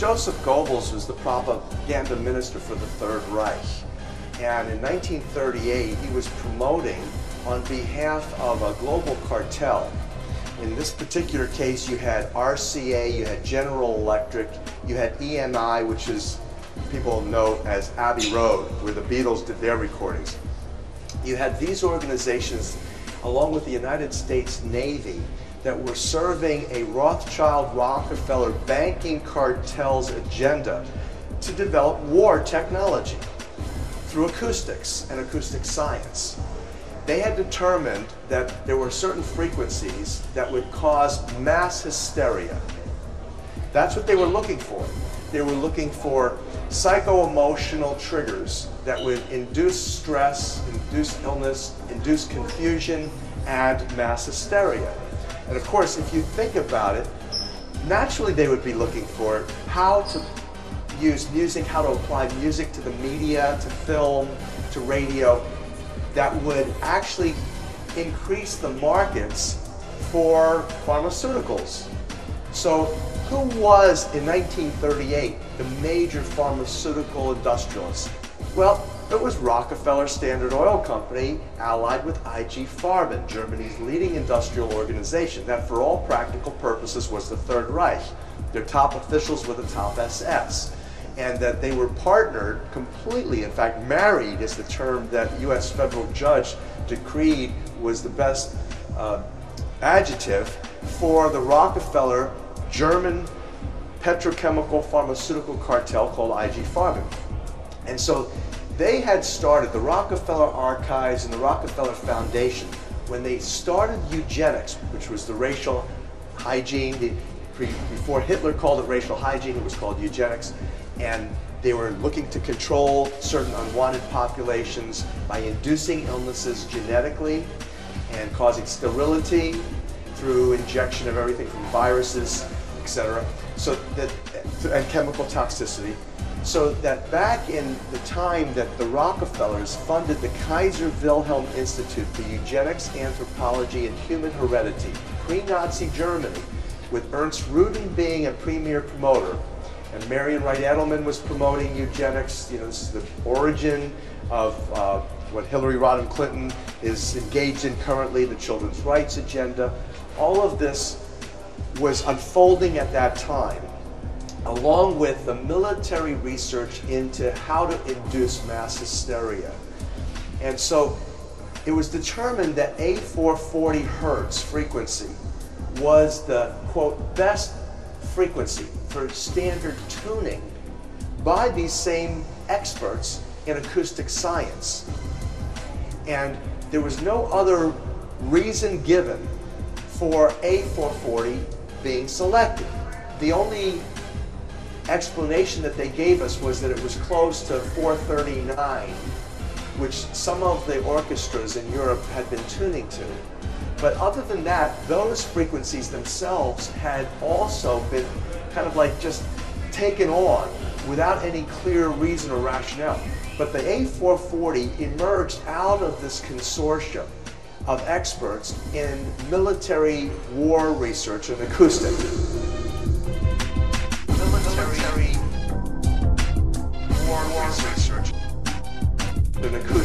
Joseph Goebbels was the propaganda minister for the Third Reich. And in 1938, he was promoting on behalf of a global cartel. In this particular case, you had RCA, you had General Electric, you had EMI, which is people know as Abbey Road, where the Beatles did their recordings. You had these organizations, along with the United States Navy, that were serving a Rothschild-Rockefeller banking cartel's agenda to develop war technology through acoustics and acoustic science. They had determined that there were certain frequencies that would cause mass hysteria. That's what they were looking for. They were looking for psycho-emotional triggers that would induce stress, induce illness, induce confusion, and mass hysteria. And of course, if you think about it, naturally they would be looking for how to use music, how to apply music to the media, to film, to radio, that would actually increase the markets for pharmaceuticals. So who was, in 1938, the major pharmaceutical industrialist? Well, it was Rockefeller Standard Oil Company, allied with IG Farben, Germany's leading industrial organization, that for all practical purposes was the Third Reich. Their top officials were the top SS. And that they were partnered completely, in fact married is the term that US federal judge decreed was the best adjective for the Rockefeller German petrochemical pharmaceutical cartel called IG Farben. And so they had started, the Rockefeller Archives and the Rockefeller Foundation, when they started eugenics, which was the racial hygiene, before Hitler called it racial hygiene, it was called eugenics. And they were looking to control certain unwanted populations by inducing illnesses genetically and causing sterility through injection of everything from viruses, etc. So that, and chemical toxicity. So that back in the time that the Rockefellers funded the Kaiser Wilhelm Institute for Eugenics, Anthropology, and Human Heredity, pre-Nazi Germany, with Ernst Rudin being a premier promoter, and Marion Wright Edelman was promoting eugenics. You know, this is the origin of what Hillary Rodham Clinton is engaged in currently, the children's rights agenda. All of this was unfolding at that time, along with the military research into how to induce mass hysteria. And so it was determined that a 440 hertz frequency was the, quote, best frequency for standard tuning by these same experts in acoustic science. And there was no other reason given for A440 being selected. The only explanation that they gave us was that it was close to 439, which some of the orchestras in Europe had been tuning to. But other than that, those frequencies themselves had also been kind of like just taken on without any clear reason or rationale. But the A440 emerged out of this consortium of experts in military war research and acoustics. Military war research and acoustics.